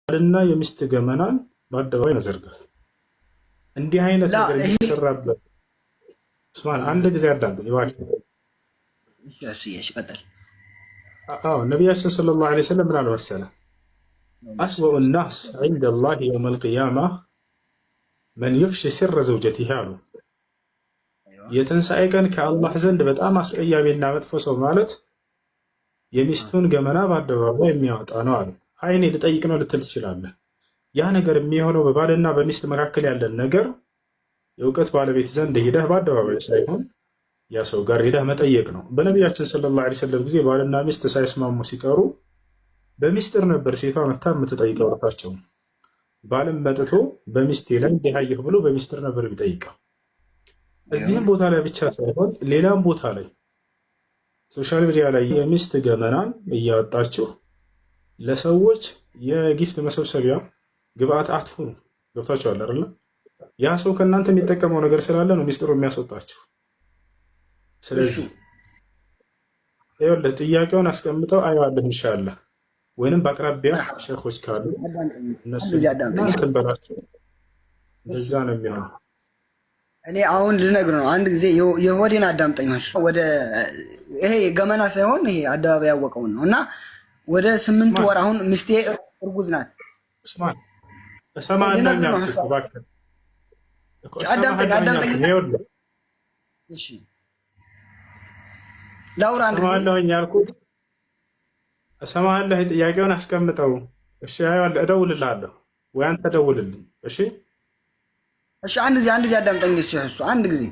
ባልና የሚስት ገመናን በአደባባይ መዘርጋት እንዲህ አይነት ነገር የሚሰራበት ኡስማን አንድ ጊዜ አዳምጥ ይባል። ነቢያችን ሰለላሁ ዐለይሂ ወሰለም ምን አሉ መሰለህ? አስወኡ ናስ ዐንደላህ የውመል ቂያማ መን ዩፍሺ ሲረ ዘውጀቲሂ አሉ። የትንሣኤ ቀን ከአላህ ዘንድ በጣም አስቀያሚና መጥፎ ሰው ማለት የሚስቱን ገመና በአደባባይ የሚያወጣ ነው አሉ። አይኔ ልጠይቅ ነው ልትል ትችላለህ። ያ ነገር የሚሆነው በባልና በሚስት መካከል ያለን ነገር የእውቀት ባለቤት ዘንድ ሄደህ በአደባባይ ሳይሆን ያ ሰው ጋር ሄደህ መጠየቅ ነው። በነቢያችን ሰለላሁ ዐለይሂ ወሰለም ጊዜ ባልና ሚስት ሳይስማሙ ሲቀሩ በሚስጥር ነበር ሴቷ መታ የምትጠይቀው ራሳቸው። ባልም መጥቶ በሚስቴ ላይ እንዲህ አየሁ ብሎ በሚስጥር ነበር የሚጠይቀው። እዚህም ቦታ ላይ ብቻ ሳይሆን ሌላም ቦታ ላይ ሶሻል ሚዲያ ላይ የሚስት ገመናን እያወጣችሁ ለሰዎች የጊፍት መሰብሰቢያ ግብአት አትሁኑ። ገብታችኋል አይደል? ያ ሰው ከእናንተ የሚጠቀመው ነገር ስላለ ነው ሚስጥሩ የሚያስወጣችሁ። ስለዚህ ይኸውልህ ጥያቄውን አስቀምጠው አየዋለሁ ኢንሻአላህ። ወይንም በአቅራቢያ ሼኾች ካሉ እነሱ እንትን በላቸው። በዛ ነው የሚሆነው። እኔ አሁን ልነግር ነው። አንድ ጊዜ የሆዴን አዳምጠኝ። ወደ ይሄ ገመና ሳይሆን ይሄ አደባባይ ያወቀውን ነው። እና ወደ 8 ወር አሁን ሚስቴ እርጉዝ ናት። አዳምጠኝ። እሺ ላውራ ያልኩት እሰማለሁ። ጥያቄውን አስቀምጠው። እሺ እደውልልሃለሁ ወይ አንተ ደውልልኝ። እሺ እሺ አንድ ጊዜ አዳምጠኝ። እሱ አንድ ጊዜ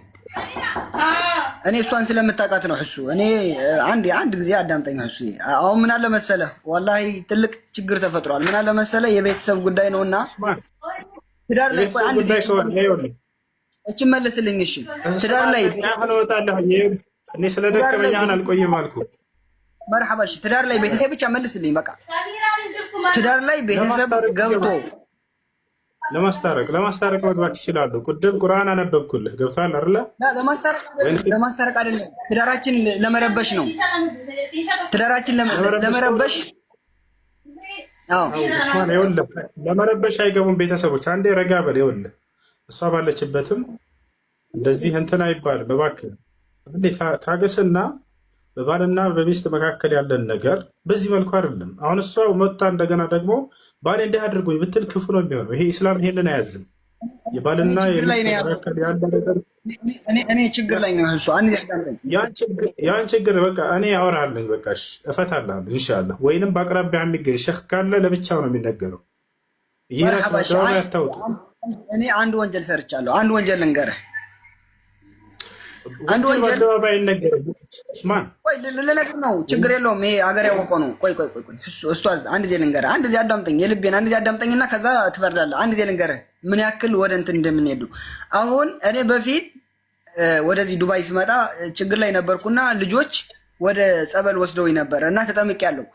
እኔ እሷን ስለምታውቃት ነው። እሱ እኔ አንድ ጊዜ አዳምጠኝ። እሱ አሁን ምን አለ መሰለህ፣ ወላሂ ትልቅ ችግር ተፈጥሯል። ምን አለ መሰለህ፣ የቤተሰብ ጉዳይ ነውና ትዳር ላይ አንድ ጊዜ እቺ መልስልኝ። እሺ ትዳር ላይ እኔ ስለደከመኝ አሁን አልቆይም አልኩህ። መርሐባ። እሺ ትዳር ላይ ቤተሰብ ብቻ መልስልኝ በቃ። ትዳር ላይ ቤተሰብ ገብቶ ለማስታረቅ መግባት ይችላሉ። ቅድም ቁርአን አነበብኩልህ። ገብቶሃል አይደለ? ለማስታረቅ አይደለም፣ ትዳራችን ለመረበሽ ነው። ትዳራችን ለመረበሽ አዎ ኡስማን፣ ይኸውልህ ለመረበሽ አይገቡም ቤተሰቦች። አንዴ ረጋ በል። ይኸውልህ እሷ ባለችበትም እንደዚህ እንትን አይባልም። እባክህ እንዴ ታገስና በባልና በሚስት መካከል ያለን ነገር በዚህ መልኩ አይደለም። አሁን እሷ መጣ እንደገና ደግሞ ባሌ እንዲህ አድርጎኝ ብትል ክፉ ነው የሚሆነው። ይሄ ኢስላም ይሄንን አያዝም። የባልና የሚስት መካከል ያለ ነገር እኔ ችግር ላይ ነው እሱ አንዴ ያዳምጠኝ። ያን ችግር በቃ እኔ አወራለሁ። በቃ እሺ እፈታለሁ ኢንሻአላህ። ወይንም በአቅራቢያ የሚገኝ ሼኽ ካለ ለብቻው ነው የሚነገረው። ይሄራችሁ ነው ያታውቁ። እኔ አንድ ወንጀል ሰርቻለሁ። አንድ ወንጀል ልንገርህ። አንድ ወንጀል በአደባባይ አይነገርም። ኡስማን ቆይ ልነግርህ ነው። ችግር የለውም። ይሄ አገር ያወቀው ነው። ቆይ ኡስታዝ አንድ ጊዜ ልንገርህ። አንድ ጊዜ አዳምጠኝ። የልቤን አንድ ጊዜ አዳምጠኝና ከዛ ትፈርዳለህ። አንድ ጊዜ ልንገርህ ምን ያክል ወደ እንትን እንደምንሄዱ። አሁን እኔ በፊት ወደዚህ ዱባይ ስመጣ ችግር ላይ ነበርኩና ልጆች ወደ ጸበል ወስደው ነበር እና ተጠምቄያለሁ።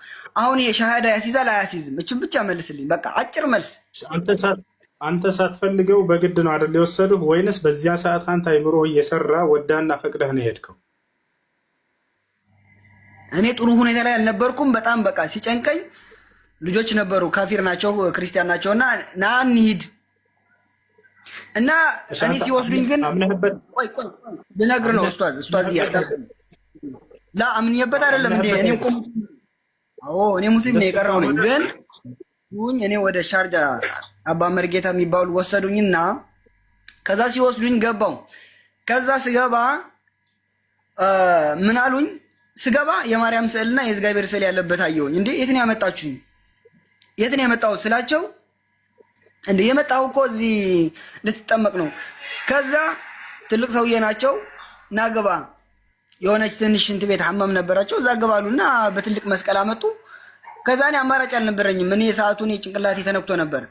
አሁን ይሄ ሻሃዳ ያሲዛል አያሲዝም? እችን ብቻ መልስልኝ በቃ አጭር መልስ። አንተ ሳትፈልገው በግድ ነው አይደል የወሰዱህ? ወይንስ በዚያ ሰዓት አንተ አይምሮ እየሰራ ወዳና ፈቅደህ ነው የሄድከው? እኔ ጥሩ ሁኔታ ላይ አልነበርኩም። በጣም በቃ ሲጨንቀኝ ልጆች ነበሩ፣ ካፊር ናቸው፣ ክርስቲያን ናቸው እና ና እንሂድ እና እኔ ሲወስዱኝ ግን ቆይ ልነግርህ ነው ኡስታዝ እያዳምጠኝ። ላ አምኜበት አይደለም እንዴ እኔ እኮ እኔ ሙስሊም ነው የቀረው ነኝ። ግን እኔ ወደ ሻርጃ አባ መርጌታ የሚባሉ ወሰዱኝና ከዛ ሲወስዱኝ ገባው። ከዛ ስገባ ምን አሉኝ? ስገባ የማርያም ስዕልና የእግዚአብሔር ስዕል ያለበት አየሁኝ። እንዴ የት ነው ያመጣችሁኝ? የት ነው ያመጣሁት ስላቸው እንዴ የመጣው እኮ እዚህ ልትጠመቅ ነው። ከዛ ትልቅ ሰውዬ ናቸው። ናገባ የሆነች ትንሽ እንትን ቤት ሐመም ነበራቸው። እዛ ገባሉና በትልቅ መስቀል አመጡ። ከዛ እኔ አማራጭ አልነበረኝም። እኔ ሰዓቱን ጭንቅላቴ ተነክቶ ነበር፣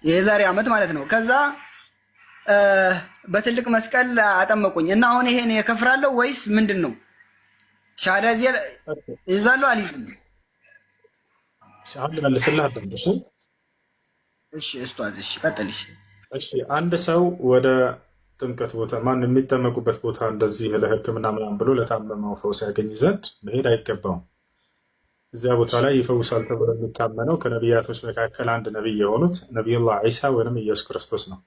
የዛሬ ዓመት ማለት ነው። ከዛ በትልቅ መስቀል አጠመቁኝ እና አሁን ይሄን የከፍራለሁ ወይስ ምንድን ነው? ሻሃዳ ይዛለሁ አልይዝም? ሻሃዳ ለስላህ አደረሽ? እሺ ኡስታዝ እሺ ቀጥልሽ። እሺ አንድ ሰው ወደ ጥምቀት ቦታ ማን የሚጠመቁበት ቦታ እንደዚህ ለሕክምና ምናምን ብሎ ለታመመው ፈውስ ያገኝ ዘንድ መሄድ አይገባውም። እዚያ ቦታ ላይ ይፈውሳል ተብሎ የሚታመነው ከነቢያቶች መካከል አንድ ነቢይ የሆኑት ነቢዩላህ ዒሳ ወይም ኢየሱስ ክርስቶስ ነው።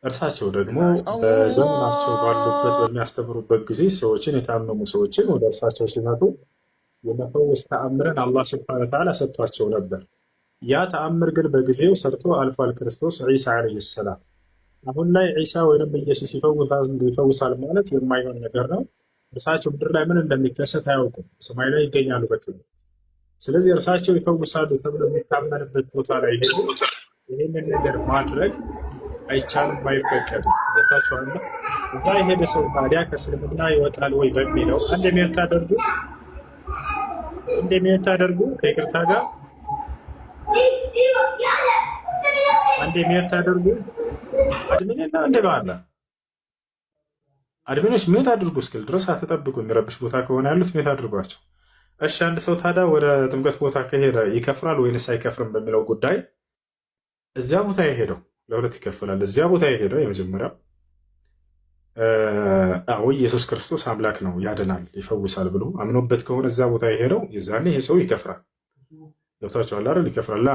እርሳቸው ደግሞ በዘመናቸው ባሉበት በሚያስተምሩበት ጊዜ ሰዎችን የታመሙ ሰዎችን ወደ እርሳቸው ሲመጡ የመፈወስ ተአምርን አላህ ስብሐነ ወተዓላ ሰጥቷቸው ነበር። ያ ተአምር ግን በጊዜው ሰርቶ አልፏል። ክርስቶስ ዒሳ ዓለይሂ ሰላም። አሁን ላይ ዒሳ ወይም ኢየሱስ ይፈውሳል ማለት የማይሆን ነገር ነው። እርሳቸው ምድር ላይ ምን እንደሚከሰት አያውቁም። ሰማይ ላይ ይገኛሉ በክብር። ስለዚህ እርሳቸው ይፈውሳሉ ተብሎ የሚታመንበት ቦታ ላይ ሄዱ ይህንን ነገር ማድረግ አይቻልም፣ አይፈቀድም። ጌታቸዋለ እዛ የሄደ ሰው ታዲያ ከእስልምና ይወጣል ወይ በሚለው አንድ የሚያታደርጉ ከይቅርታ ጋር አንድ የሚያታደርጉ አድሚንና እንደ ባለ አድሚኖች ሚዩት አድርጉ እስክል ድረስ አትጠብቁ። የሚረብሽ ቦታ ከሆነ ያሉት ሚዩት አድርጓቸው። እሺ፣ አንድ ሰው ታዲያ ወደ ጥምቀት ቦታ ከሄደ ይከፍራል ወይንስ አይከፍርም በሚለው ጉዳይ እዚያ ቦታ የሄደው ለሁለት ይከፈላል። እዚያ ቦታ የሄደው የመጀመሪያው ኢየሱስ ክርስቶስ አምላክ ነው ያድናል፣ ይፈውሳል ብሎ አምኖበት ከሆነ እዚያ ቦታ የሄደው የዛኔ ይሄ ሰው ይከፍራል። ገብታችኋል አይደል? ይከፍራል።